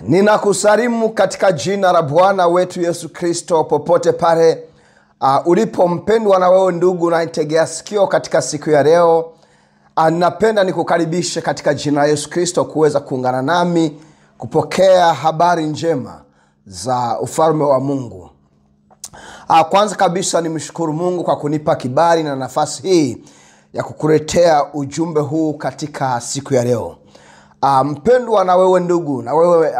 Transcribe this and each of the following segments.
Ninakusalimu katika jina la Bwana wetu Yesu Kristo popote pale ulipo mpendwa na wewe ndugu unanitegea sikio katika siku ya leo. Ninapenda nikukaribishe katika jina la Yesu Kristo kuweza kuungana nami kupokea habari njema za ufalme wa Mungu. Kwanza kabisa nimshukuru Mungu kwa kunipa kibali na nafasi hii ya kukuletea ujumbe huu katika siku ya leo. Mpendwa na wewe ndugu na wewe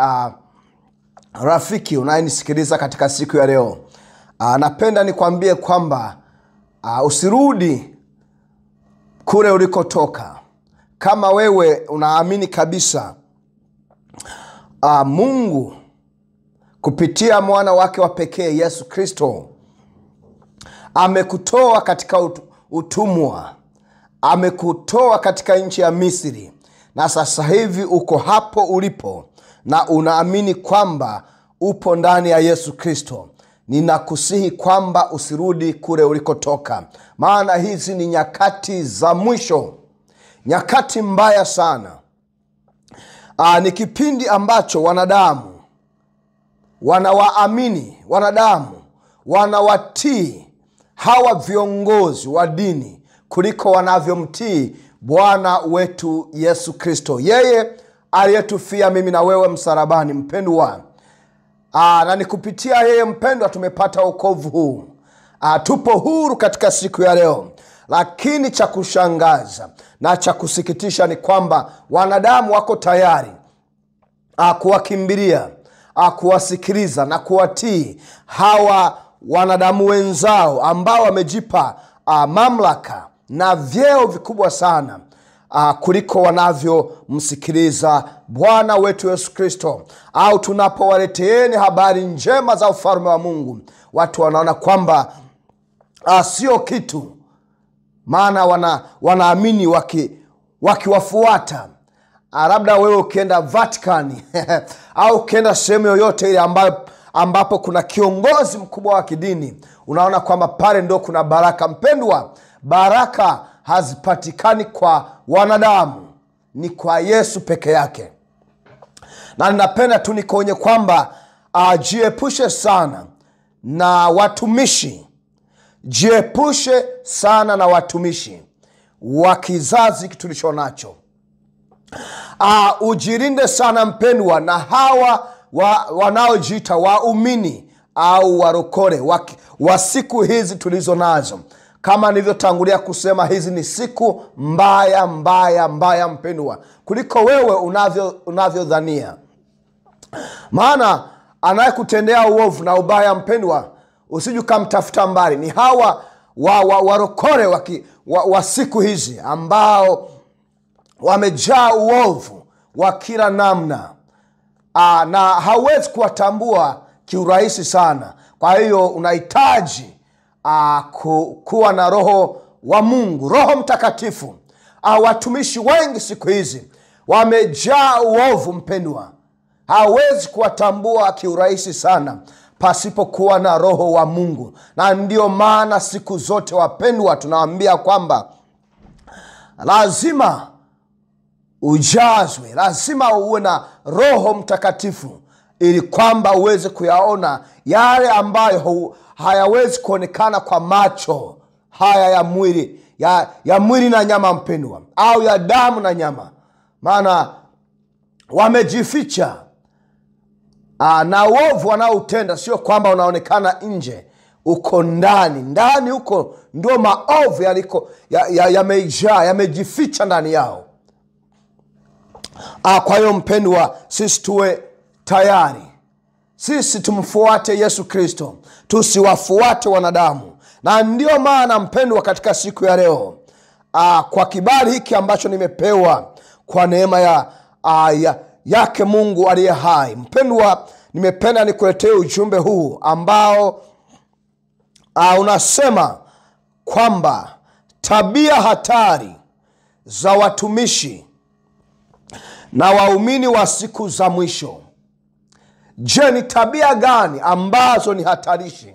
rafiki unayenisikiliza katika siku ya leo, napenda nikwambie kwamba usirudi kule ulikotoka. Kama wewe unaamini kabisa Mungu kupitia mwana wake wa pekee Yesu Kristo amekutoa katika utumwa, amekutoa katika nchi ya Misri, na sasa hivi uko hapo ulipo na unaamini kwamba upo ndani ya Yesu Kristo, ninakusihi kwamba usirudi kule ulikotoka. Maana hizi ni nyakati za mwisho, nyakati mbaya sana. Ni kipindi ambacho wanadamu wanawaamini, wanadamu wanawatii hawa viongozi wa dini kuliko wanavyomtii Bwana wetu Yesu Kristo, yeye aliyetufia mimi na wewe msalabani mpendwa. Na ni kupitia yeye mpendwa tumepata wokovu huu. Tupo huru katika siku ya leo. Lakini cha kushangaza na cha kusikitisha ni kwamba wanadamu wako tayari kuwakimbilia, kuwasikiliza na kuwatii hawa wanadamu wenzao ambao wamejipa mamlaka na vyeo vikubwa sana kuliko wanavyomsikiliza Bwana wetu Yesu Kristo. Au tunapowaleteeni habari njema za ufalme wa Mungu, watu wanaona kwamba sio kitu. Maana wanaamini wakiwafuata. Labda wewe ukienda Vatican au ukienda sehemu yoyote ile ambapo kuna kiongozi mkubwa wa kidini, unaona kwamba pale ndio kuna baraka. Mpendwa, baraka hazipatikani kwa wanadamu, ni kwa Yesu peke yake. Na ninapenda tu nikuonye kwamba jiepushe sana na watumishi. Jiepushe sana na watumishi wa kizazi tulicho nacho. Ujirinde sana mpendwa na hawa wanaojiita waumini au warokore wa siku hizi tulizo nazo. Kama nilivyotangulia kusema, hizi ni siku mbaya mbaya mbaya mpendwa, kuliko wewe unavyodhania. Maana anayekutendea uovu na ubaya mpendwa, usije kumtafuta mbali. Ni hawa warokore wa siku hizi ambao wamejaa uovu wa kila namna. Na hawezi kuwatambua kiurahisi sana. Kwa hiyo unahitaji kuwa na roho wa Mungu, Roho Mtakatifu. Watumishi wengi siku hizi wamejaa uovu mpendwa, hawezi kuwatambua kiurahisi sana pasipokuwa na roho wa Mungu. Na ndio maana siku zote wapendwa tunawaambia kwamba lazima ujazwe, lazima uwe na Roho Mtakatifu, ili kwamba uweze kuyaona yale ambayo hayawezi kuonekana kwa macho haya ya mwili, ya mwili na nyama mpendwa, au ya damu na nyama. Maana wamejificha na uovu wanaoutenda sio kwamba unaonekana nje, uko ndani huko ndio maovu yaliko yamejaa, yamejificha ndani yao. Kwa hiyo mpendwa, sisi tuwe tayari. Sisi tumfuate Yesu Kristo, tusiwafuate wanadamu. Na ndio maana mpendwa, katika siku ya leo kwa kibali hiki ambacho nimepewa kwa neema yake Mungu aliye hai, mpendwa, nimependa nikuletee ujumbe huu ambao unasema kwamba tabia hatari za watumishi na waumini wa siku za mwisho. Je, ni tabia gani ambazo ni hatarishi?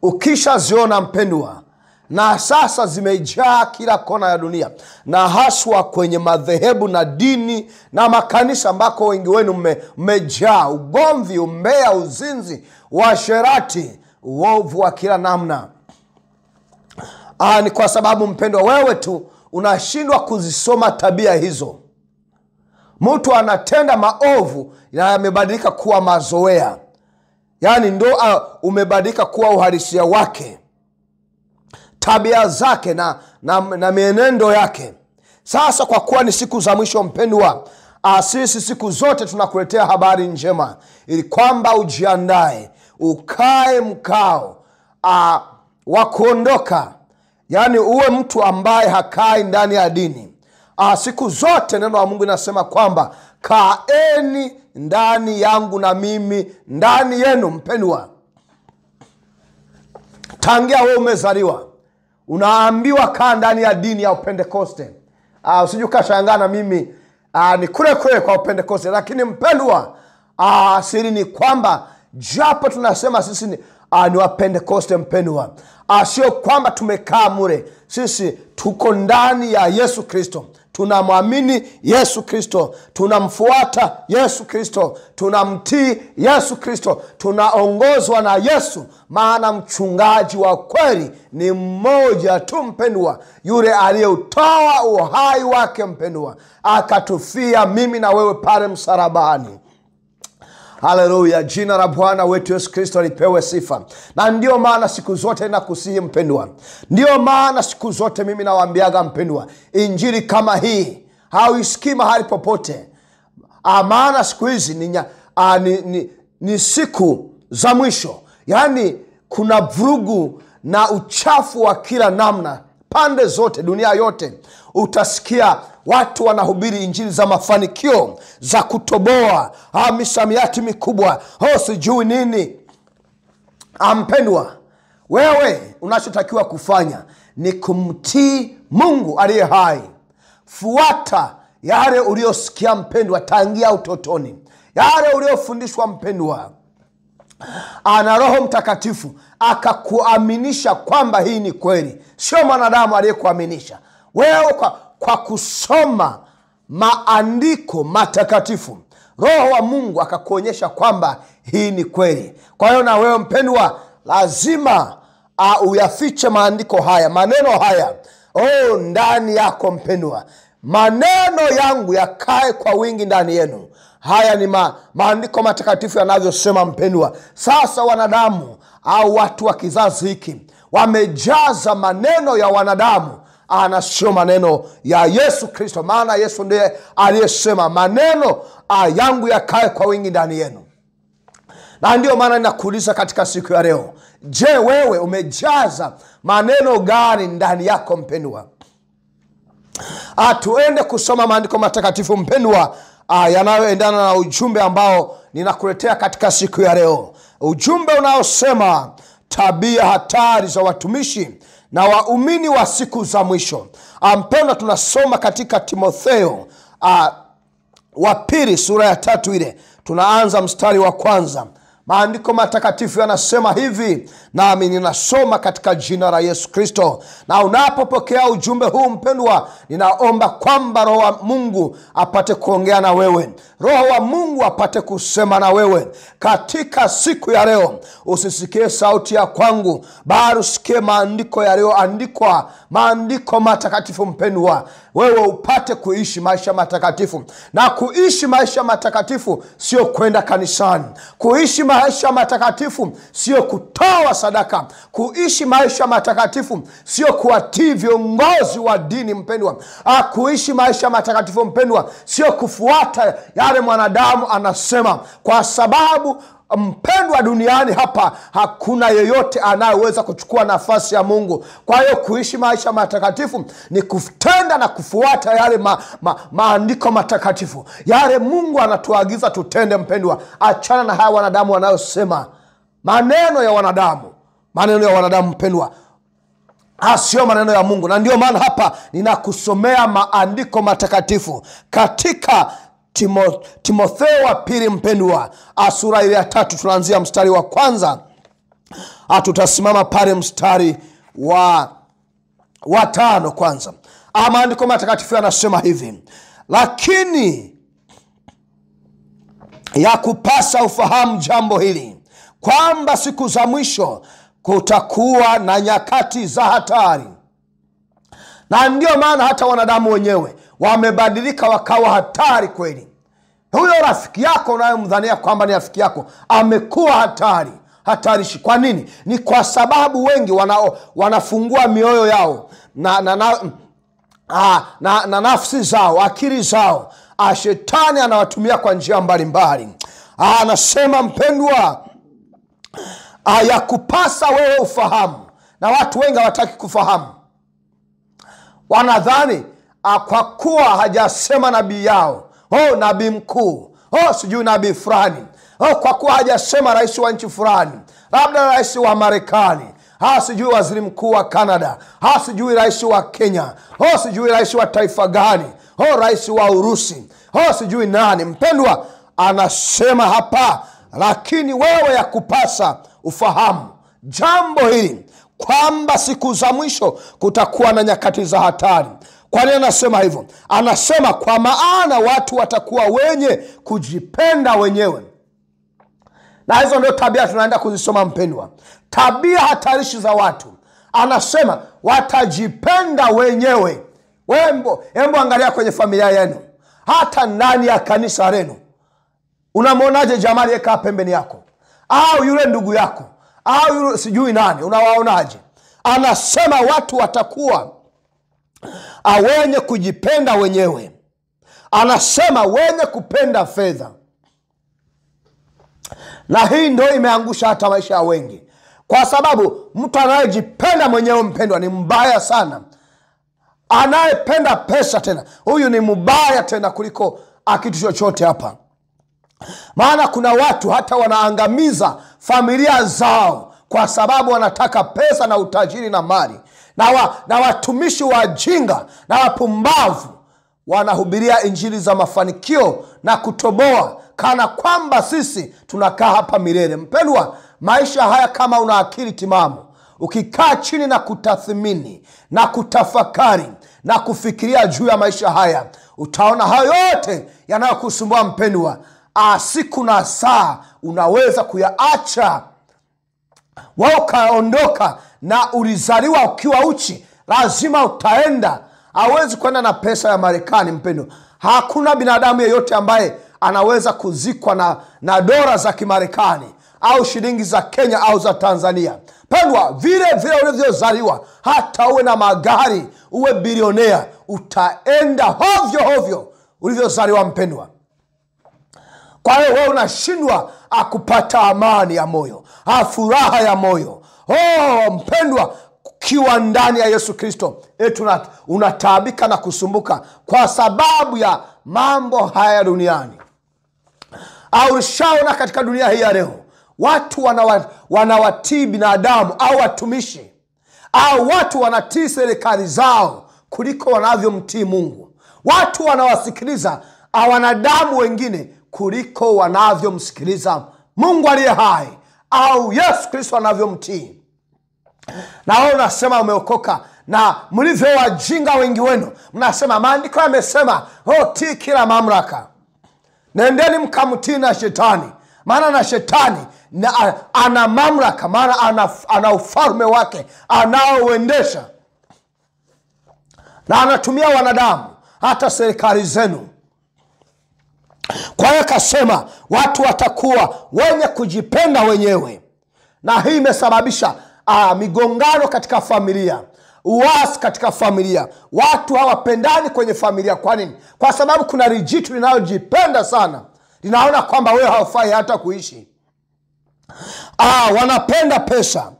Ukishaziona mpendwa, na sasa zimejaa kila kona ya dunia, na haswa kwenye madhehebu na dini na makanisa ambako wengi wenu mmejaa ugomvi, umbea, uzinzi, uasherati, uovu wa kila namna. Ni kwa sababu mpendwa, wewe tu unashindwa kuzisoma tabia hizo. Mtu anatenda maovu na yamebadilika kuwa mazoea, yani ndo umebadilika kuwa uhalisia wake, tabia zake na mienendo yake. Sasa kwa kuwa ni siku za mwisho mpendwa, sisi siku zote tunakuletea habari njema, ili kwamba ujiandae, ukae mkao wa kuondoka, yani uwe mtu ambaye hakai ndani ya dini. Siku zote neno la Mungu linasema kwamba kaeni ndani yangu na mimi ndani yenu. Mpendwa, tangia wewe umezaliwa unaambiwa kaa ndani ya dini ya Pentekoste. Usije ukashangaa na mimi ni kule kule kwa Pentekoste, lakini mpendwa, siri ni kwamba japo tunasema sisi ni wa Pentekoste mpendwa, sio kwamba tumekaa mure. Sisi tuko ndani ya Yesu Kristo, tunamwamini Yesu Kristo, tunamfuata Yesu Kristo, tunamtii Yesu Kristo, tunaongozwa na Yesu, maana mchungaji wa kweli ni mmoja tu mpendwa, yule aliyeutoa uhai wake mpendwa, akatufia mimi na wewe pale msalabani. Haleluya, jina la Bwana wetu Yesu Kristo lipewe sifa. Na ndio maana siku zote nakusihi mpendwa, ndio maana siku zote mimi nawaambiaga mpendwa, injili kama hii hauisikii mahali popote. Maana siku hizi ni siku za mwisho, yani kuna vurugu na uchafu wa kila namna pande zote, dunia yote. Utasikia watu wanahubiri injili za mafanikio, za kutoboa, misamiati mikubwa, sijui nini. Mpendwa, wewe unachotakiwa kufanya ni kumtii Mungu aliye hai. Fuata yale uliosikia mpendwa tangia utotoni, yale uliofundishwa mpendwa, ana Roho Mtakatifu akakuaminisha kwamba hii ni kweli. Sio mwanadamu aliyekuaminisha wewe, kwa kusoma maandiko matakatifu, Roho wa Mungu akakuonyesha kwamba hii ni kweli. Kwa hiyo na wewe mpendwa, lazima uyafiche maandiko haya, maneno haya ndani yako mpendwa. Maneno yangu yakae kwa wingi ndani yenu. Haya ni maandiko matakatifu yanavyosema mpendwa. Sasa wanadamu au watu wa kizazi hiki wamejaza maneno ya wanadamu, na sio maneno ya Yesu Kristo, maana Yesu ndiye aliyesema maneno yangu yakae kwa wingi ndani yenu. Na ndio maana ninakuuliza katika siku ya leo, je, wewe umejaza maneno gani ndani yako mpendwa? Tuende kusoma maandiko matakatifu mpendwa, yanayoendana na ujumbe ambao ninakuletea katika siku ya leo. Ujumbe unaosema tabia hatari za watumishi na waumini wa siku za mwisho. Mpendwa, tunasoma katika Timotheo wa pili sura ya 3 ile. Tunaanza mstari wa 1. Maandiko matakatifu yanasema hivi, nami ninasoma katika jina la Yesu Kristo. Na unapopokea ujumbe huu mpendwa, ninaomba kwamba Roho wa Mungu apate kuongea na wewe, Roho wa Mungu apate kusema na wewe katika siku ya leo. Usisikie sauti ya kwangu, bali usikie maandiko yaliyoandikwa, maandiko matakatifu mpendwa, wewe upate kuishi maisha matakatifu. Na kuishi maisha matakatifu sio kwenda kanisani. Kuishi maisha matakatifu sio kutoa sadaka. Kuishi maisha matakatifu sio kuwatii viongozi wa dini mpendwa. Kuishi maisha matakatifu mpendwa sio kufuata yale mwanadamu anasema, kwa sababu mpendwa, duniani hapa hakuna yeyote anayeweza kuchukua nafasi ya Mungu. Kwa hiyo kuishi maisha matakatifu ni kutenda na kufuata yale maandiko matakatifu, yale Mungu anatuagiza tutende mpendwa. Achana na hawa wanadamu wanayosema maneno ya wanadamu. Maneno ya wanadamu mpendwa, sio maneno ya Mungu. Na ndio maana hapa ninakusomea maandiko matakatifu katika Timotheo wa pili mpendwa, sura ile ya 3. Tunaanzia mstari wa 1. Tutasimama pale mstari wa wa 5 kwanza. Maandiko matakatifu yanasema hivi: lakini yakupasa ufahamu jambo hili, kwamba siku za mwisho kutakuwa na nyakati za hatari. Na ndio maana hata wanadamu wenyewe wamebadilika wakawa hatari kweli. Huyo rafiki yako unayemdhania kwamba ni rafiki yako amekuwa hatarishi. Kwa nini? Ni kwa sababu wengi wanafungua mioyo yao na nafsi zao, akili zao. Shetani anawatumia kwa njia mbalimbali. Anasema mpendwa, yakupasa wewe ufahamu. Na watu wengi hawataki kufahamu. Wanadhani kwa kuwa hajasema nabii yao, nabii mkuu, sijui nabii fulani, kwa kuwa hajasema rais wa nchi fulani, labda rais wa Marekani, sijui waziri mkuu wa Canada, sijui rais wa Kenya, sijui rais wa taifa gani, rais wa Urusi, sijui nani. Mpendwa, anasema hapa, lakini wewe yakupasa ufahamu jambo hili, kwamba siku za mwisho kutakuwa na nyakati za hatari. Kwa nini anasema hivyo? Anasema kwa maana watu watakuwa wenye kujipenda wenyewe. Na hizo ndio tabia tunaenda kuzisoma mpendwa. Tabia hatarishi za watu. Anasema watajipenda wenyewe. Hembo angalia kwenye familia yenu, hata ndani ya kanisa lenu. Unamwonaje jamaa aliyekaa pembeni yako, au yule ndugu yako, au yule sijui nani, unawaonaje? Anasema watu watakuwa wenye kujipenda wenyewe. Anasema wenye kupenda fedha. Na hii ndio imeangusha hata maisha ya wengi, kwa sababu mtu anayejipenda mwenyewe mpendwa ni mbaya sana. Anayependa pesa tena, huyu ni mbaya tena kuliko kitu chochote hapa. Maana kuna watu hata wanaangamiza familia zao kwa sababu wanataka pesa na utajiri na mali. Na watumishi wajinga na wapumbavu wanahubiria injili za mafanikio na kutoboa kana kwamba sisi tunakaa hapa milele. Mpendwa, maisha haya, kama una akili timamu, ukikaa chini na kutathmini na kutafakari na kufikiria juu ya maisha haya, utaona hayo yote yanayokusumbua mpendwa, siku na saa unaweza kuyaacha. Wewe ukaondoka, na ulizaliwa ukiwa uchi, lazima utaenda. Hawezi kwenda na pesa ya Marekani mpendwa. Hakuna binadamu yeyote ambaye anaweza kuzikwa na dola za Kimarekani au shilingi za Kenya au za Tanzania. Pendwa, vile ulivyozaliwa, hata uwe na magari, uwe bilionea, utaenda hovyo ulivyozaliwa mpendwa. Kwa hiyo wewe unashindwa kupata amani ya moyo, furaha ya moyo. Mpendwa, ukiwa ndani ya Yesu Kristo, unataabika na kusumbuka kwa sababu ya mambo haya duniani. Ulishaona katika dunia hii ya leo, watu wanawatii binadamu au watumishi, au watu wanatii serikali zao kuliko wanavyomtii Mungu. Watu wanawasikiliza wanadamu wengine kuliko wanavyomsikiliza Mungu aliye hai au Yesu Kristo anavyomtii. Na wewe unasema umeokoka, na mlivyo wajinga wengi wenu mnasema maandiko yamesema tii kila mamlaka. Nendeni mkamtii na shetani, maana na shetani ana mamlaka, maana ana ufalme wake anaoendesha, na anatumia wanadamu, hata serikali zenu. Kwa hiyo akasema watu watakuwa wenye kujipenda wenyewe. Na hii imesababisha migongano katika familia, uasi katika familia. Watu hawapendani kwenye familia. Kwa nini? Kwa sababu kuna rijitu linalojipenda sana, linaona kwamba wewe haufai hata kuishi. Wanapenda pesa.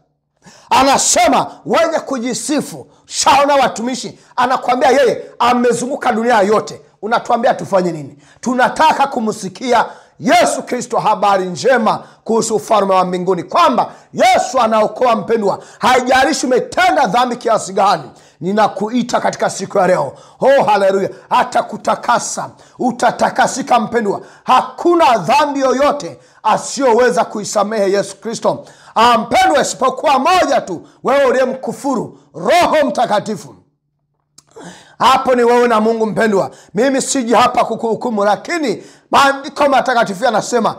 Anasema wenye kujisifu. Shaona watumishi, anakuambia yeye amezunguka dunia yote. Unatuambia tufanye nini? Tunataka kumsikia Yesu Kristo habari njema kuhusu ufalme wa mbinguni, kwamba Yesu anaokoa mpendwa. Haijalishi umetenda dhambi kiasi gani, ninakuita katika siku ya leo. Oh, haleluya. Hata kutakasa, utatakasika mpendwa. Hakuna dhambi yoyote asiyoweza kuisamehe Yesu Kristo. Mpendwa, isipokuwa moja tu, wewe uliyemkufuru Roho Mtakatifu. Hapo ni wewe na Mungu mpendwa. Mimi siji hapa kukuhukumu, lakini maandiko matakatifu yanasema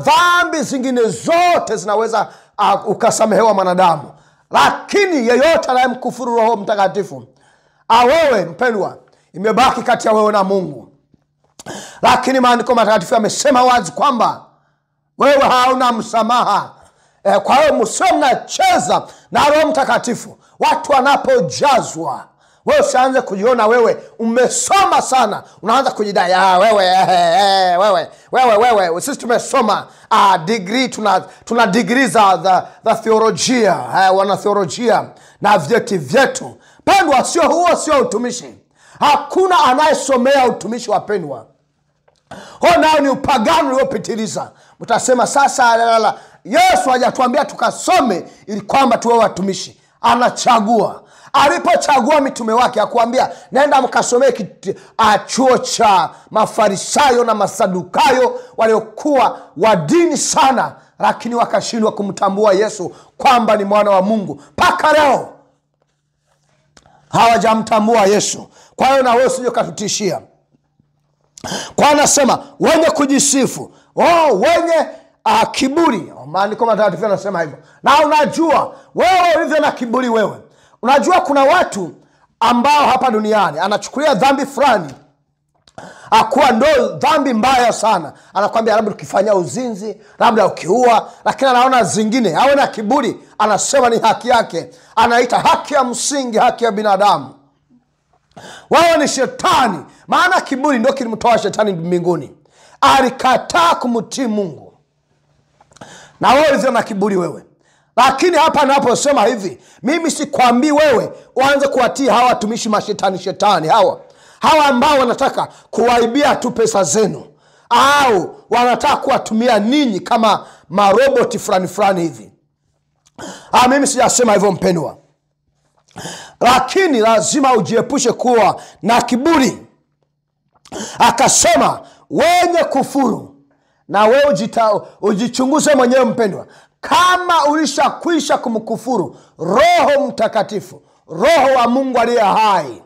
dhambi zingine zote zinaweza ukasamehewa mwanadamu, lakini yeyote anayemkufuru Roho Mtakatifu, wewe mpendwa, imebaki kati ya wewe na Mungu. Lakini maandiko matakatifu yamesema wazi kwamba wewe hauna msamaha. Kwa hiyo msio mnacheza na Roho Mtakatifu. Watu wanapojazwa, wewe usianze kujiona wewe umesoma sana. Unaanza kujidai wewe sisi tumesoma degree, tuna degree za theolojia, wana theolojia na vyeti vyetu. Pendwa, sio huo, sio utumishi. Hakuna anayesomea utumishi, wapendwa. Nao ni upagano uliopitiliza. Mtasema sasa Yesu hajatuambia tukasome ili kwamba tuwe watumishi. Anachagua. Alipochagua mitume wake akuambia nenda mkasomee chuo cha Mafarisayo na Masadukayo, waliokuwa wa dini sana, lakini wakashindwa kumtambua Yesu kwamba ni mwana wa Mungu. Mpaka leo hawajamtambua Yesu. Kwa hiyo na wewe usije ukatutishia. Kwa anasema wenye kujisifu, wenye kiburi. Maandiko matakatifu yanasema hivyo. Na unajua wewe ulivyo na kiburi wewe. Unajua kuna watu ambao hapa duniani anachukulia dhambi fulani akuwa ndo dhambi mbaya sana. Anakuambia labda ukifanya uzinzi, labda ukiua, lakini anaona zingine, awe na kiburi, anasema ni haki yake. Anaita haki ya msingi, haki ya binadamu. Wao ni shetani, maana kiburi ndio kilimtoa shetani mbinguni. Alikataa kumtii Mungu. Na wewe ulivyo na kiburi wewe. Lakini hapa naposema hivi, mimi sikwambii wewe uanze kuwatii hawa watumishi mashetani hawa ambao wanataka kuwaibia tu pesa zenu, au wanataka kuwatumia ninyi kama maroboti fulani hivi. Mimi sijasema hivyo mpendwa. Lakini lazima ujiepushe kuwa na kiburi. Akasema wenye kufuru. Na wewe ujichunguze mwenyewe mpendwa. Kama ulishakwisha kumkufuru Roho Mtakatifu, Roho wa Mungu aliye hai,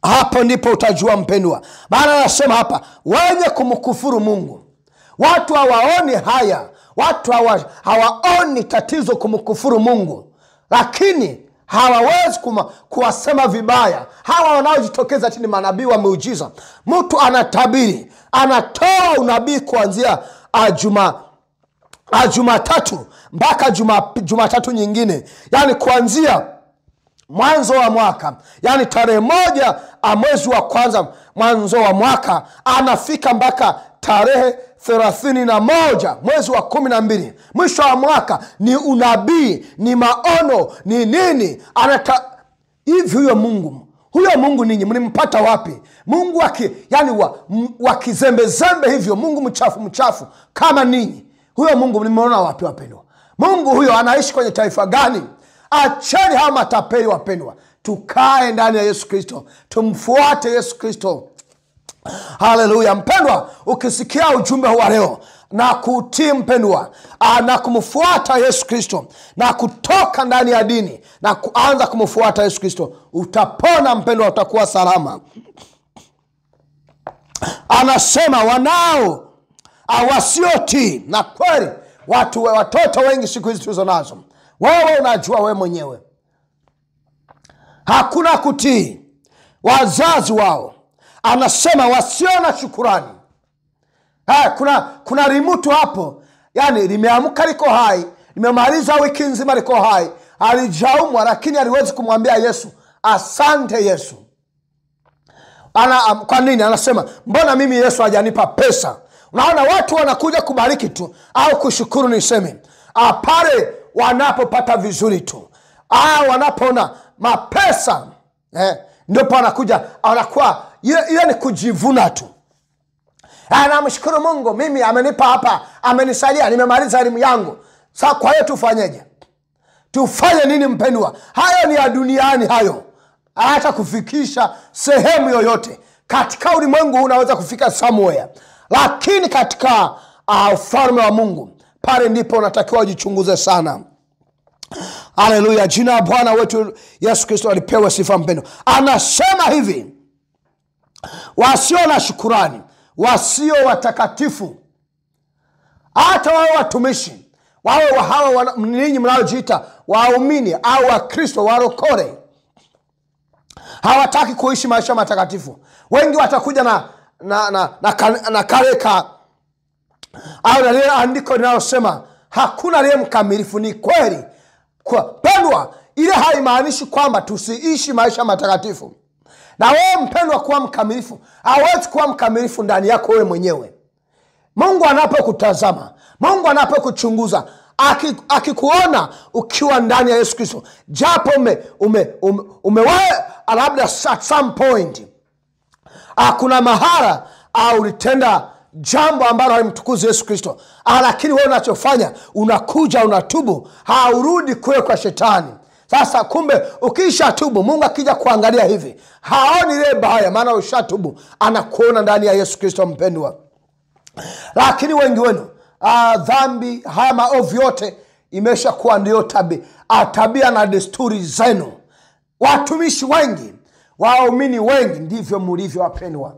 hapo ndipo utajua mpendwa. Maana anasema hapa wenye kumkufuru Mungu. Watu hawaoni haya. Watu hawaoni tatizo kumkufuru Mungu, lakini hawawezi kuwasema vibaya. Hawa wanaojitokeza chini manabii wa muujiza. Mtu anatabiri, anatoa unabii kuanzia Jumatatu mpaka Jumatatu nyingine. Yani kuanzia mwanzo wa mwaka, yani tarehe 1 mwezi wa kwanza mwanzo wa mwaka, anafika mpaka tarehe 31 mwezi wa 12 mwisho wa mwaka. Ni unabii, ni maono, ni nini. Hivi huyo Mungu ninyi mlimpata wapi? Mungu wa kizembe hivyo, Mungu mchafu kama ninyi. Huyo Mungu mlimuona wapi wapendwa? Mungu huyo anaishi kwenye taifa gani? Acheni hawa matapeli wapendwa. Tukae ndani ya Yesu Kristo. Tumfuate Yesu Kristo. Haleluya mpendwa, ukisikia ujumbe wa leo na kutii mpendwa, na kumfuata Yesu Kristo, na kutoka ndani ya dini na kuanza kumfuata Yesu Kristo, utapona mpendwa, utakuwa salama. Anasema wanao wasiotii. Na kweli watoto wengi siku hizi tulizo nazo, wewe unajua wewe mwenyewe, hakuna kutii wazazi wao. Anasema wasio na shukurani. Kuna rimutu hapo, yani limeamka liko hai, limemaliza wiki nzima liko hai, alijaumwa, lakini aliwezi kumwambia Yesu asante Yesu. Kwa nini? Anasema mbona mimi Yesu hajanipa pesa? Unaona watu wanakuja kubariki tu au kushukuru, niseme pale wanapopata vizuri tu, wanapoona mapesa, ndipo anakuja, anakuwa ile ni kujivuna tu. Namshukuru Mungu, mimi amenipa hapa, amenisaidia, nimemaliza elimu yangu. Sasa kwa hiyo tufanyeje? Tufanye nini mpendwa? Hayo ni ya duniani hayo. Hata kufikisha sehemu yoyote. Katika ulimwengu unaweza kufika somewhere. Lakini katika ufalme wa Mungu, pale ndipo unatakiwa ujichunguze sana. Haleluya. Jina la Bwana wetu Yesu Kristo alipewe sifa mpendwa. Anasema hivi, wasio na shukurani, wasio watakatifu, hata wao watumishi, wawe hawa ninyi mnaojiita waumini au Wakristo warokore, hawataki kuishi maisha matakatifu. Wengi watakuja na kareka au na lile andiko linalosema hakuna aliye mkamilifu. Ni kweli. Kwa pendwa, ile haimaanishi kwamba tusiishi maisha matakatifu. Na wewe mpendwa, kuwa mkamilifu, hawezi kuwa mkamilifu ndani yako wewe mwenyewe. Mungu anapokutazama, Mungu anapokuchunguza, akikuona ukiwa ndani ya Yesu Kristo, japo labda at some point kuna mahala ulitenda jambo ambalo halimtukuzi Yesu Kristo, lakini wewe unachofanya, unakuja unatubu, haurudi kule kwa shetani. Sasa kumbe ukisha tubu, Mungu akija kuangalia hivi, haoni ile baya, maana ushatubu, anakuona ndani ya Yesu Kristo mpendwa. Lakini wengi wenu, dhambi, haya maovu yote imesha kuwa ndio tabia na desturi zenu. Watumishi wengi, waumini wengi, ndivyo mlivyo wapendwa.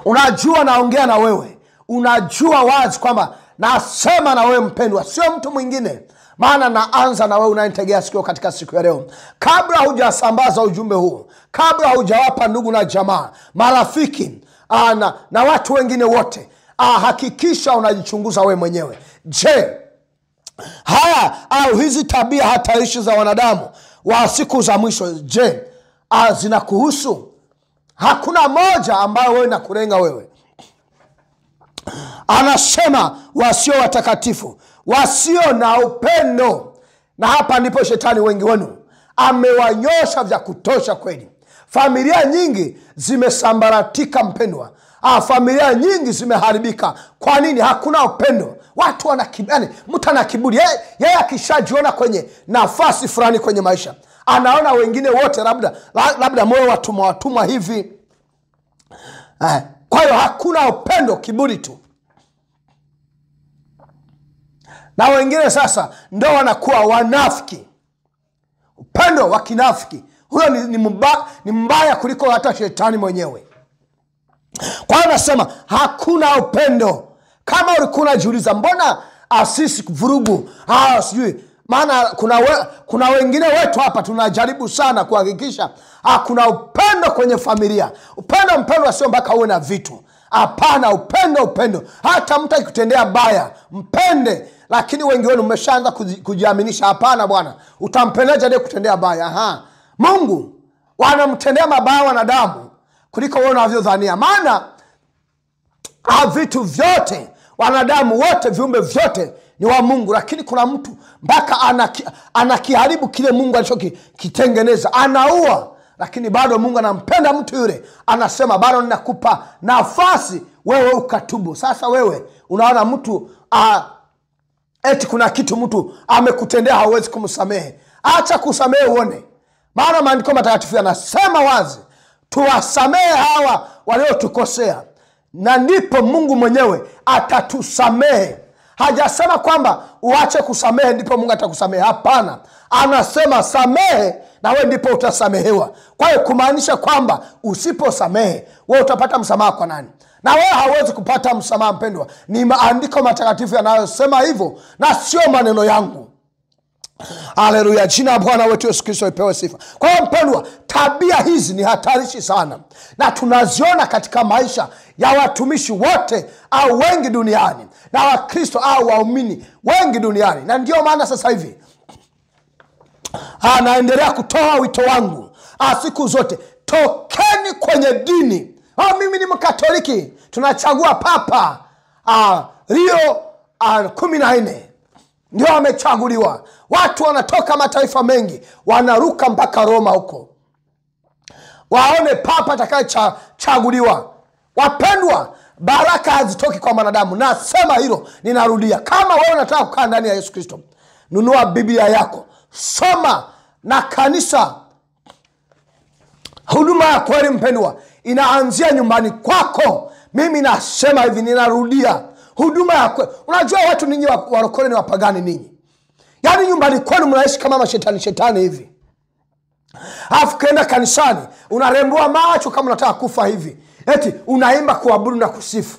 Unajua naongea na wewe, unajua wazi kwamba nasema na wewe mpendwa, sio mtu mwingine. Maana naanza na wewe unanitegea sikio katika siku ya leo. Kabla hujasambaza ujumbe huu, kabla hujawapa ndugu na jamaa, marafiki na watu wengine wote, hakikisha unajichunguza wewe mwenyewe. Je, haya au hizi tabia hatarishi za wanadamu wa siku za mwisho, je, zinakuhusu? Hakuna moja ambayo wewe nakurenga wewe. Anasema wasio watakatifu, wasio na upendo. Na hapa ndipo shetani wengi wenu amewanyosha vya kutosha kweli. Familia nyingi zimesambaratika mpendwa. Familia nyingi zimeharibika. Kwa nini? Hakuna upendo. Watu wanakibani, mtu ana kiburi. Yeye akishajiona kwenye nafasi fulani kwenye maisha, anaona wengine wote labda moyo watumwa hivi. Kwa hiyo hakuna upendo, kiburi tu. Na wengine sasa ndo wanakuwa wanafiki. Upendo wa kinafiki, huyo ni mbaya kuliko hata shetani mwenyewe. Kwa hiyo nasema hakuna upendo. Kama ulikuwa unajiuliza mbona sisi vurugu, sijui, maana kuna wengine wetu hapa tunajaribu sana kuhakikisha kuna upendo kwenye familia. Upendo mpendwa sio mpaka uwe na vitu. Hapana, upendo. Hata mtu akikutendea baya, mpende. Lakini wengi wenu mmeshaanza kujiaminisha, hapana bwana, utampendeje ndiye kutendea baya? Mungu wanamtendea mabaya wanadamu kuliko wewe unavyodhania. Maana vitu vyote, wanadamu wote, viumbe vyote ni wa Mungu. Lakini kuna mtu mpaka anakiharibu kile Mungu alichokitengeneza, anaua. Lakini bado Mungu anampenda mtu yule, anasema bado ninakupa nafasi wewe ukatubu. Sasa wewe unaona mtu eti kuna kitu mtu amekutendea hauwezi kumsamehe. Acha kusamehe uone. Maana maandiko matakatifu yanasema wazi, tuwasamehe hawa waliotukosea, na ndipo Mungu mwenyewe atatusamehe. Hajasema kwamba uache kusamehe ndipo Mungu atakusamehe. Hapana, anasema samehe na wewe ndipo utasamehewa. Kwa hiyo kumaanisha kwamba usiposamehe wewe utapata msamaha kwa nani? Na wewe hauwezi kupata msamaha mpendwa. Ni maandiko matakatifu yanayosema hivyo na sio maneno yangu. Haleluya, jina la Bwana wetu Yesu Kristo lipewe sifa. Kwa hiyo mpendwa, tabia hizi ni hatarishi sana, na tunaziona katika maisha ya watumishi wote au wengi duniani, na Wakristo au waumini wengi duniani. Na ndio maana sasa hivi naendelea kutoa wito wangu siku zote, tokeni kwenye dini. Mimi ni Mkatoliki, tunachagua papa Leo 14 ndio wamechaguliwa. Watu wanatoka mataifa mengi, wanaruka mpaka Roma huko waone papa atakayechaguliwa. Wapendwa, baraka hazitoki kwa wanadamu. Nasema hilo, ninarudia. Kama wewe unataka kukaa ndani ya Yesu Kristo, nunua Biblia yako, soma na kanisa. Huduma ya kweli mpendwa inaanzia nyumbani kwako. Mimi nasema hivi, ninarudia, huduma ya kweli. Unajua watu ninyi warokole ni wapagani ninyi. Yaani nyumbani kwenu mnaishi kama mashetani hivi. Alafu kaenda kanisani unarembua macho kama unataka kufa hivi. Eti unaimba kuabudu na kusifu.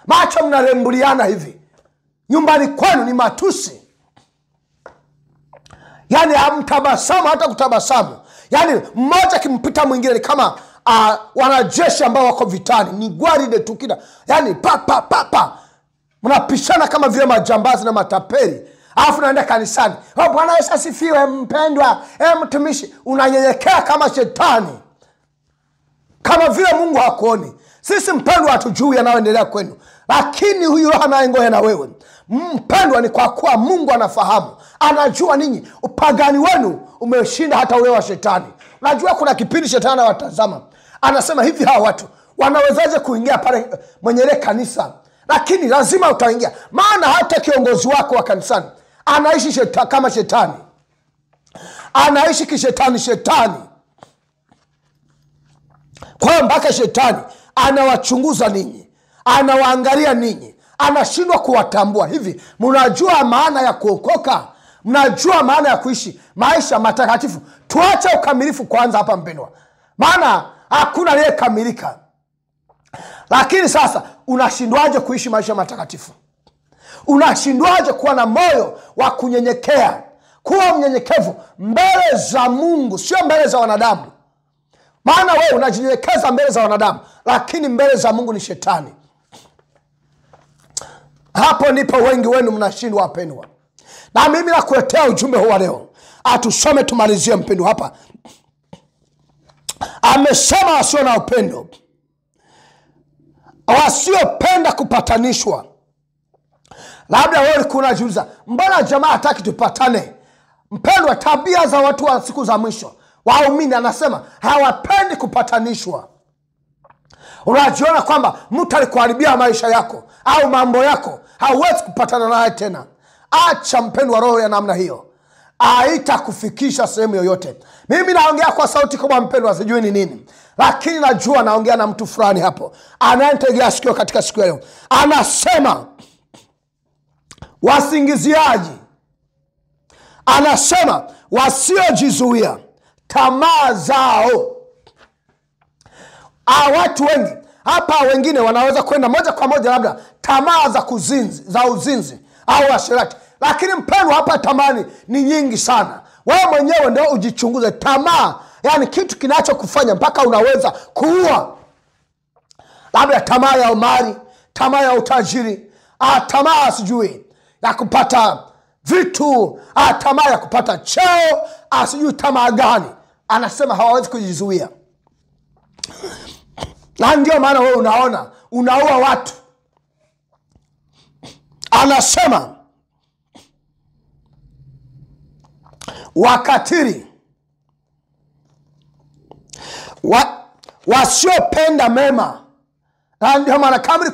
Macho mnarembuliana hivi. Nyumbani kwenu ni matusi. Yaani hamtabasamu hata kutabasamu. Yaani mmoja kimpita mwingine ni kama wanajeshi ambao wako vitani. Ni gwaride tukida. Yaani pa. Mnapishana kama vile majambazi na matapeli. Alafu naenda kanisani. Bwana Yesu asifiwe mpendwa. Mtumishi, unanyenyekea kama shetani. Kama vile Mungu hakuoni. Sisi mpendwa hatujui yanayoendelea kwenu. Lakini huyu Roho anayengoja na wewe. Mpendwa, ni kwa kuwa Mungu anafahamu. Anajua ninyi upagani wenu umeshinda hata ule wa shetani. Unajua kuna kipindi shetani anawatazama. Anasema hivi, hawa watu wanawezaje kuingia pale mwenye ile kanisa? Lakini lazima utaingia. Maana hata kiongozi wako wa kanisani anaishi kama shetani. Anaishi kishetani. Kwa hiyo mpaka shetani anawachunguza ninyi, anawaangalia ninyi, anashindwa kuwatambua. Hivi mnajua maana ya kuokoka? Mnajua maana ya kuishi maisha matakatifu? Tuache ukamilifu kwanza hapa mpendwa. Maana hakuna aliyekamilika. Lakini sasa unashindwaje kuishi maisha matakatifu? Unashindwaje kuwa na moyo wa kunyenyekea? Kuwa mnyenyekevu mbele za Mungu, sio mbele za wanadamu. Maana wewe unajinyenyekeza mbele za wanadamu, lakini mbele za Mungu ni shetani. Hapo ndipo wengi wenu mnashindwa wapendwa. Na mimi nakuletea ujumbe huu leo. Atusome tumalizie mpendwa hapa. Amesema wasio na upendo, wasiopenda kupatanishwa. Labda wewe ulikuwa unajiuliza, mbona jamaa hataki tupatane? Mpendwa, tabia za watu wa siku za mwisho, waumini, anasema hawapendi kupatanishwa. Unajiona kwamba mtu alikuharibia maisha yako au mambo yako, hauwezi kupatana naye tena. Acha mpendwa roho ya namna hiyo. Haitakufikisha sehemu yoyote. Mimi naongea kwa sauti kubwa mpendwa, sijui ni nini. Lakini najua naongea na mtu fulani hapo anayetegea sikio katika siku ya leo. Anasema wasingiziaji. Anasema wasiojizuia tamaa zao. Watu wengi hapa, wengine wanaweza kwenda moja kwa moja labda tamaa za uzinzi au asherati. Lakini mpendwa, hapa tamani ni nyingi sana. Wewe mwenyewe ndio ujichunguze. Tamaa, yani kitu kinachokufanya mpaka unaweza kuua. Labda tamaa ya mali, tamaa ya utajiri, tamaa sijui ya kupata vitu, tamaa ya kupata cheo, sijui tamaa gani. Anasema hawawezi kujizuia. Na ndio maana wewe unaua watu. Anasema wakatili, wasiopenda mema. Na ndio maana kama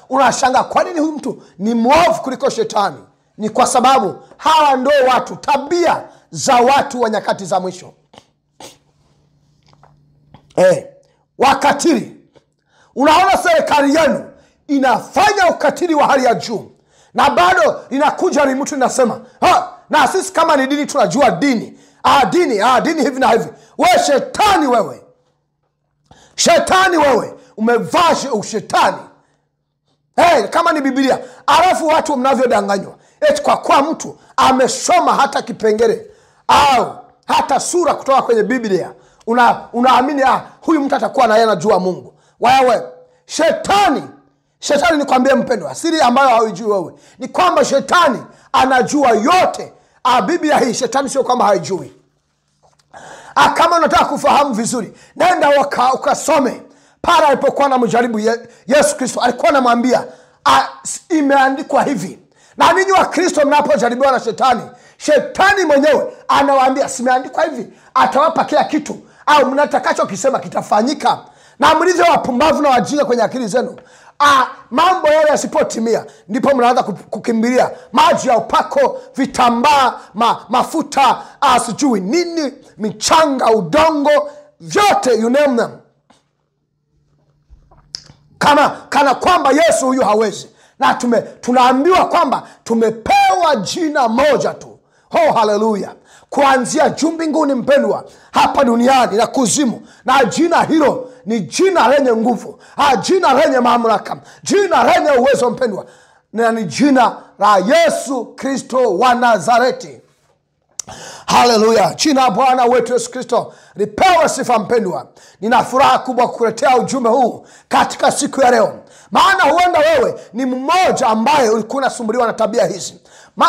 unashanga kwa nini huyu mtu ni mwovu kuliko shetani, ni kwa sababu hawa ndio watu, tabia za watu wa nyakati za mwisho. Wakatili. Unaona serikali yenu inafanya ukatili wa hali ya juu, na bado inakuja ni mtu inasema, na sisi kama ni dini tunajua dini. Dini hivi na hivi. Wewe shetani wewe. Shetani wewe. Umevaa ushetani. Kama ni Biblia. Alafu watu mnavyodanganywa. Eti kwa kuwa mtu amesoma hata kipengele au hata sura kutoka kwenye Biblia, unaamini huyu mtu atakuwa na yeye anajua Mungu. Wewe shetani nikwambie mpendwa, siri ambayo haujui wewe ni kwamba shetani anajua yote. Biblia hii shetani sio kwamba haijui. Kama unataka kufahamu vizuri, nenda ukasome. Pale alipokuwa na mjaribu Yesu Kristo, alikuwa anamwambia imeandikwa hivi. Na ninyi wa Kristo mnapojaribiwa na shetani mwenyewe anawaambia simeandikwa hivi, atawapa kila kitu au mnatakacho kisema kitafanyika. Na mlizo wapumbavu na wajinga kwenye akili zenu. mambo yale yasipotimia, ndipo mnaanza kukimbilia maji ya upako, vitambaa, mafuta, sijui nini, michanga, udongo, vyote, you name them. Kana kwamba Yesu huyu hawezi. Na tunaambiwa kwamba tumepewa jina moja tu. Oh, haleluya. Kuanzia juu mbinguni mpendwa, hapa duniani na kuzimu. Na jina hilo ni jina lenye nguvu, jina lenye mamlaka, jina lenye uwezo mpendwa. Na ni jina la Yesu Kristo wa Nazareti. Haleluya. Jina Bwana wetu Yesu Kristo lipewe sifa mpendwa. Nina furaha kubwa kukuletea ujumbe huu katika siku ya leo. Maana huenda wewe ni mmoja ambaye ulikuwa unasumbuliwa na tabia hizi.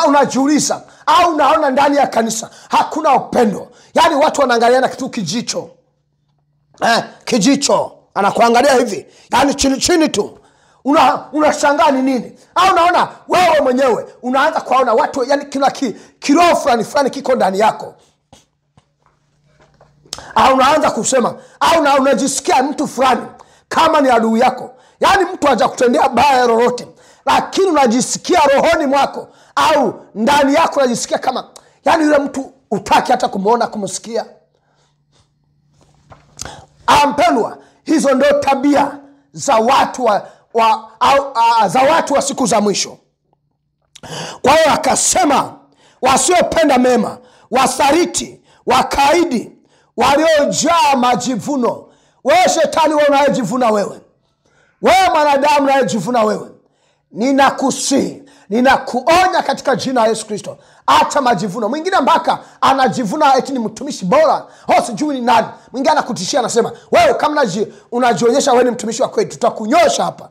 Unajiuliza au unaona ndani ya kanisa hakuna upendo. Yaani watu wanaangaliana kitu kijicho. Kijicho. Anakuangalia hivi. Yaani chini chini tu. Unashangaa ni nini? Au unaona wewe mwenyewe unaanza kuona watu, yani kila kiroho fulani kiko ndani yako. Au unaanza kusema, au unajisikia mtu fulani kama ni adui yako. Yani mtu haja kutendea baya lolote, lakini unajisikia rohoni mwako au ndani yako unajisikia kama, yani yule mtu utaki hata kumuona, kumsikia. Mpendwa, hizo ndio tabia za watu za watu wa siku za mwisho. Kwa hiyo akasema, wasiopenda mema, wasaliti, wakaidi, waliojaa majivuno. Wewe shetani, wewe unayejivuna wewe mwanadamu unayejivuna wewe, ninakusihi, ninakuonya katika jina la Yesu Kristo, acha majivuno. Mwingine mpaka anajivuna eti ni mtumishi bora, sijui ni nani. Mwingine anakutishia, anasema wewe kama unajionyesha wewe ni mtumishi wa kweli, tutakunyosha hapa.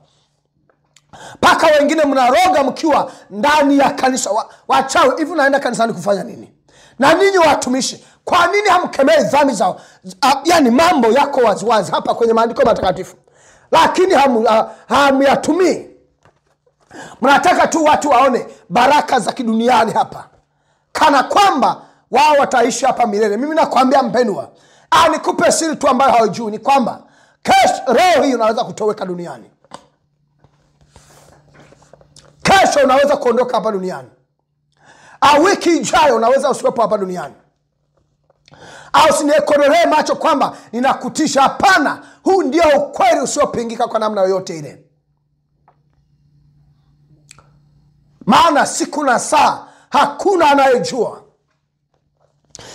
Paka wengine mnaroga mkiwa ndani ya kanisa. Wachawi, hivi unaenda kanisani kufanya nini? Na ninyi watumishi, kwa nini hamkemei dhambi zao? Yani mambo yako waziwazi hapa kwenye maandiko matakatifu, lakini hamyatumii. Mnataka tu watu waone baraka za kiduniani hapa, kana kwamba wao wataishi hapa milele. Mimi nakwambia mpendwa, nikupe siri tu ambayo haujui, ni kwamba leo hii unaweza kutoweka duniani. Kesho unaweza kuondoka hapa duniani. Wiki ijayo unaweza usiwepo hapa duniani. Au siniekonolee macho kwamba ninakutisha. Hapana, huu ndio ukweli usiopingika kwa namna yoyote ile. Maana siku na saa hakuna anayejua.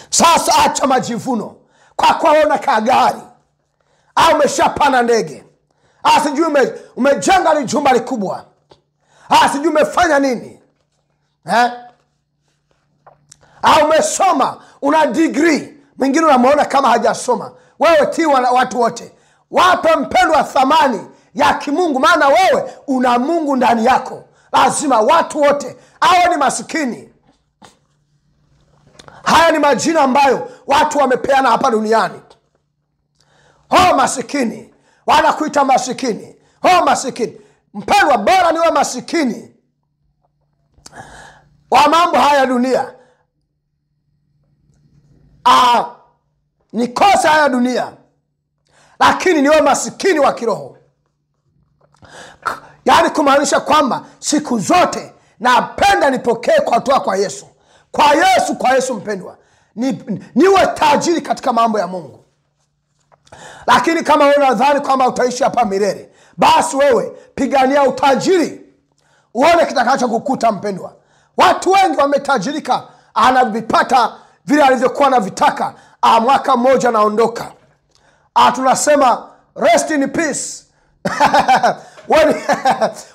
Sasa acha majivuno kwa kuona kagari, au umeshapanda ndege, sijui umejenga ni jumba likubwa, sijui umefanya nini, au umesoma, una degree. Mwingine unamuona kama hajasoma. Wewe tiwa na watu wote. Wape mpendwa thamani ya kimungu, maana wewe una Mungu ndani yako. Lazima watu wote, awe ni masikini. Haya ni majina ambayo watu wamepeana hapa duniani. Masikini, wanakuita masikini. Masikini. Mpendwa, bora niwe masikini wa mambo haya dunia, nikose haya dunia, lakini niwe masikini wa kiroho. Yani kumaanisha kwamba siku zote napenda nipokee kutoka kwa Yesu. Kwa Yesu mpendwa, niwe tajiri katika mambo ya Mungu. Lakini kama wewe unadhani kwamba utaishi hapa milele, basi wewe pigania utajiri, uone kitakacho kukuta mpendwa. Watu wengi wametajirika, anavipata vile alivyokuwa anavitaka, mwaka mmoja naondoka. Tunasema rest in peace.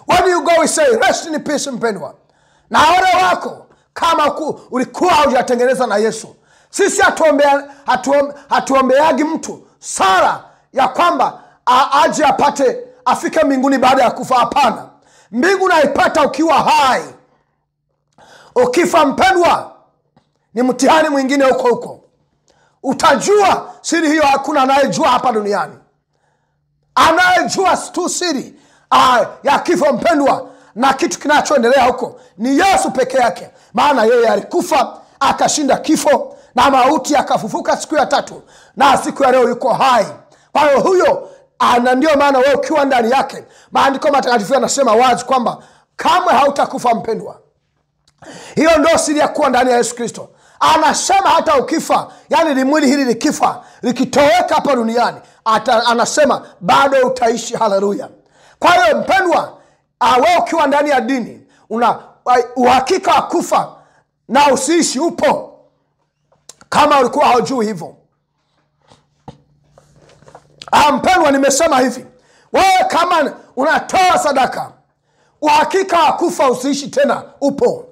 when you go we say rest in peace mpendwa. Na wale wako kama ulikuwa hujatengeneza na Yesu. Sisi hatuombeagi mtu sala ya kwamba aje afike mbinguni baada ya kufa. Hapana. Mbingu naipata ukiwa hai. Ukifa mpendwa, ni mtihani mwingine huko. Utajua siri hiyo hakuna anayejua hapa duniani. Anayejua tu siri ya kifo mpendwa na kitu kinachoendelea huko ni Yesu peke yake. Maana yeye alikufa, akashinda kifo na mauti, akafufuka siku ya tatu, na siku ya leo yuko hai. Kwa hiyo huyo Na ndio maana wewe ukiwa ndani yake, maandiko matakatifu yanasema wazi kwamba kamwe hautakufa mpendwa. Hiyo ndio siri ya kuwa ndani ya Yesu Kristo. Anasema hata ukifa, yani limwili hili likifa, likitoweka hapa duniani, anasema bado utaishi. Haleluya. Kwa hiyo mpendwa, wewe ukiwa ndani ya dini, una uhakika wa kufa na usiishi upo, kama ulikuwa hujui hivyo. Mpendwa, nimesema hivi, wewe kama unatoa sadaka, uhakika wa kufa usiishi tena upo.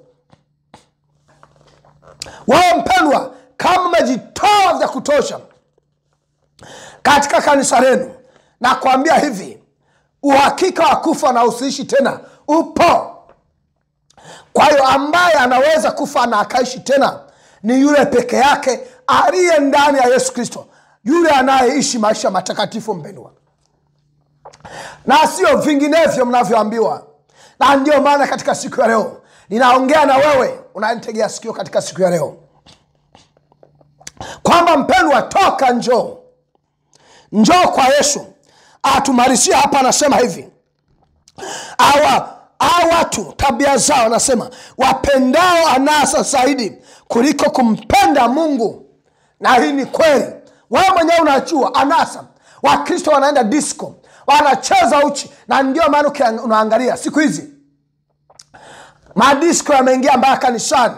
Wewe mpendwa, kama umejitoa vya kutosha katika kanisa lenu, na kuambia hivi, uhakika wa kufa na usiishi tena upo. Kwa hiyo ambaye anaweza kufa na akaishi tena ni yule peke yake aliye ndani ya Yesu Kristo, yule anayeishi maisha matakatifu mpendwa, na sio vinginevyo mnavyoambiwa. Na ndio maana katika siku ya leo ninaongea na wewe unanitegea sikio katika siku ya leo kwamba mpendwa, toka, njoo kwa Yesu. Atumarishia hapa, anasema hivi, watu tabia zao, anasema wapendao anasa zaidi kuliko kumpenda Mungu. Na hii ni kweli. Wewe mwenyewe unajua anasa. Wakristo wanaenda disco, wanacheza uchi, na ndio maana unaangalia siku hizi madisco yameingia mpaka kanisani.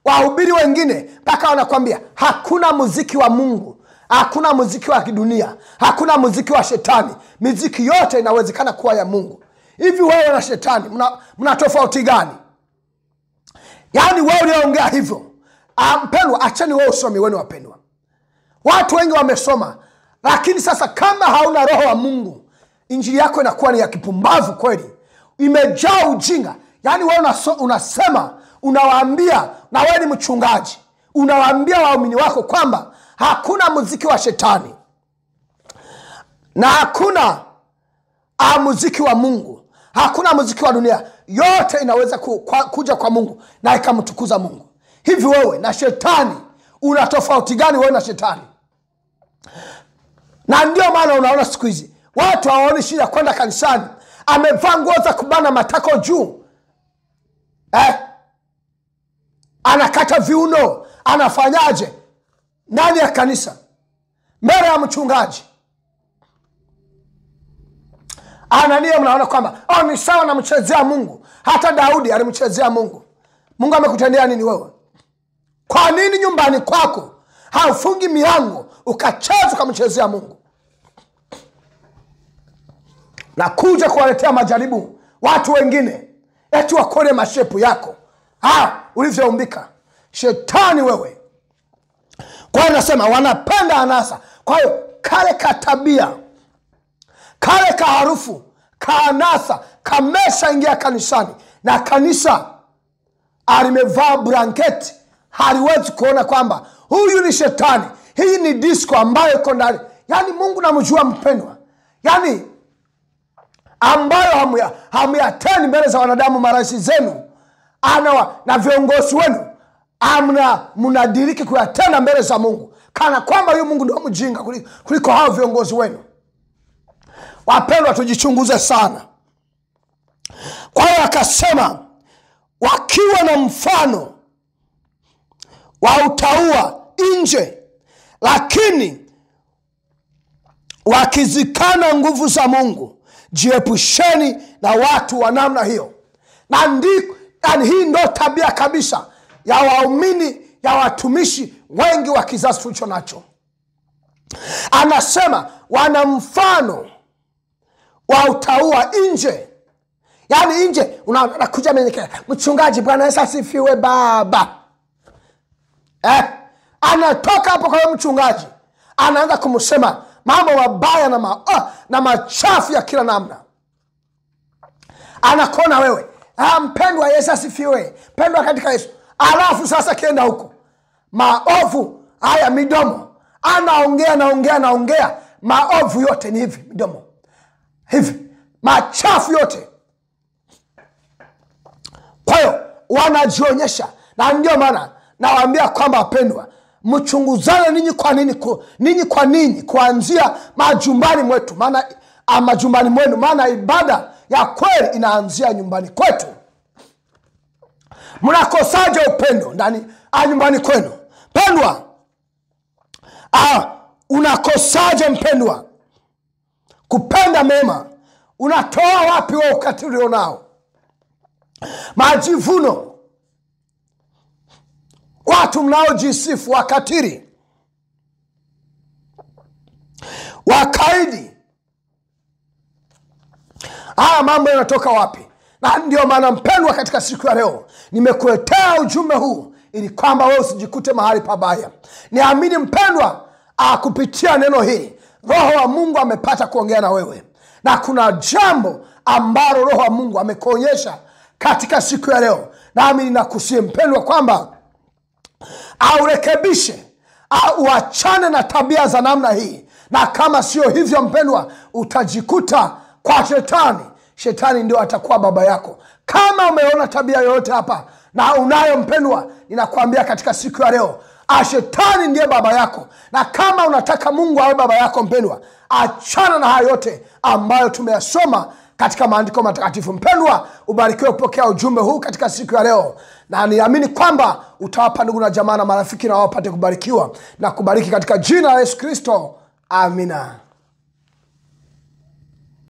Wahubiri wengine mpaka wanakuambia hakuna muziki wa Mungu, hakuna muziki wa kidunia, hakuna muziki wa shetani, muziki yote inawezekana kuwa ya Mungu. Hivi wewe na shetani mna tofauti gani? Yaani wewe unaongea hivyo, mpendwa, acheni wewe usomi wenu wapendwa. Watu wengi wamesoma, lakini sasa kama hauna roho wa Mungu, injili yako inakuwa ni ya kipumbavu kweli, imejaa ujinga. Yaani wewe unasema, unawaambia, na wewe ni mchungaji, unawaambia waumini wako kwamba hakuna muziki wa shetani na hakuna muziki wa Mungu, hakuna muziki wa dunia, yote inaweza kuja kwa Mungu na ikamtukuza Mungu. Hivi wewe na shetani una tofauti gani? Wewe na shetani. Na ndio maana unaona siku hizi watu hawaoni shida kwenda kanisani, amevaa nguo za kubana matako juu, anakata viuno, anafanyaje ndani ya kanisa mbele ya mchungaji. Anania, mnaona kwamba ni sawa na mchezea Mungu. Hata Daudi alimchezea Mungu. Mungu amekutendea nini wewe? Kwa nini nyumbani kwako haufungi milango ukacheza ukamchezea Mungu? Na kuja kuwaletea majaribu watu wengine eti wakone mashepu yako, ulivyoumbika. Shetani wewe. Kwa hiyo nasema wanapenda anasa. Kwa hiyo kale katabia, kale kaharufu, kaanasa kamesha ingia kanisani, na kanisa alimevaa blanketi, haliwezi kuona kwamba huyu ni shetani. Hii ni disco ambayo iko ndani. Yaani Mungu namjua mpendwa, yaani ambayo hamyateni mbele za wanadamu, marais zenu na viongozi wenu, mnadiriki kuyatenda mbele za Mungu, kana kwamba huyu Mungu ndio mjinga kuliko hao viongozi wenu. Wapendwa, tujichunguze sana. Kwa hiyo akasema wakiwa na mfano wa utaua nje, lakini wakizikana nguvu za Mungu, jiepusheni na watu wa namna hiyo. Na hii ndo tabia kabisa ya waumini, ya watumishi wengi wa kizazi tulicho nacho. Anasema wana mfano wa utaua nje. Yaani nje unakuja mwenye mchungaji, Bwana Yesu asifiwe baba. Anatoka hapo kwa mchungaji, anaanza kumsema mambo mabaya na machafu ya kila namna. Anakona wewe, mpendwa Yesu asifiwe, pendwa katika Yesu. Alafu sasa kienda huko, maovu haya midomo, anaongea maovu yote ni hivi midomo, hivi machafu yote. Kwa hiyo wanajionyesha. Na ndio maana nawaambia kwamba wapendwa, mchunguzane ninyi kwa ninyi kuanzia majumbani mwetu. Maana majumbani mwenu, maana ibada ya kweli inaanzia nyumbani kwetu. Mnakosaje upendo ndani nyumbani kwenu? Pendwa, unakosaje mpendwa kupenda mema? Unatoa wapi wewe ukatili unao? Majivuno, watu mnaojisifu wakatili, wakaidi, mambo yanatoka wapi? Na ndio maana mpendwa, katika siku ya leo nimekuletea ujumbe huu ili kwamba wewe usijikute mahali pabaya. Niamini mpendwa, kupitia neno hili Roho wa Mungu amepata kuongea na wewe, na kuna jambo ambalo Roho wa Mungu amekuonyesha katika siku ya leo. Nami ninakusihi mpendwa kwamba urekebishe, uachane na tabia za namna hii, na kama sio hivyo mpendwa, utajikuta kwa shetani. Shetani ndio atakuwa baba yako. Kama umeona tabia yoyote hapa na unayo mpendwa, ninakuambia katika siku ya leo, shetani ndiye baba yako. Na kama unataka Mungu awe baba yako mpendwa, achana na haya yote ambayo tumeyasoma katika maandiko matakatifu. Mpendwa, ubarikiwe kupokea ujumbe huu katika siku ya leo, na niamini kwamba utawapa ndugu na jamaa na marafiki, na wao wapate kubarikiwa na kubariki katika jina la Yesu Kristo. Amina.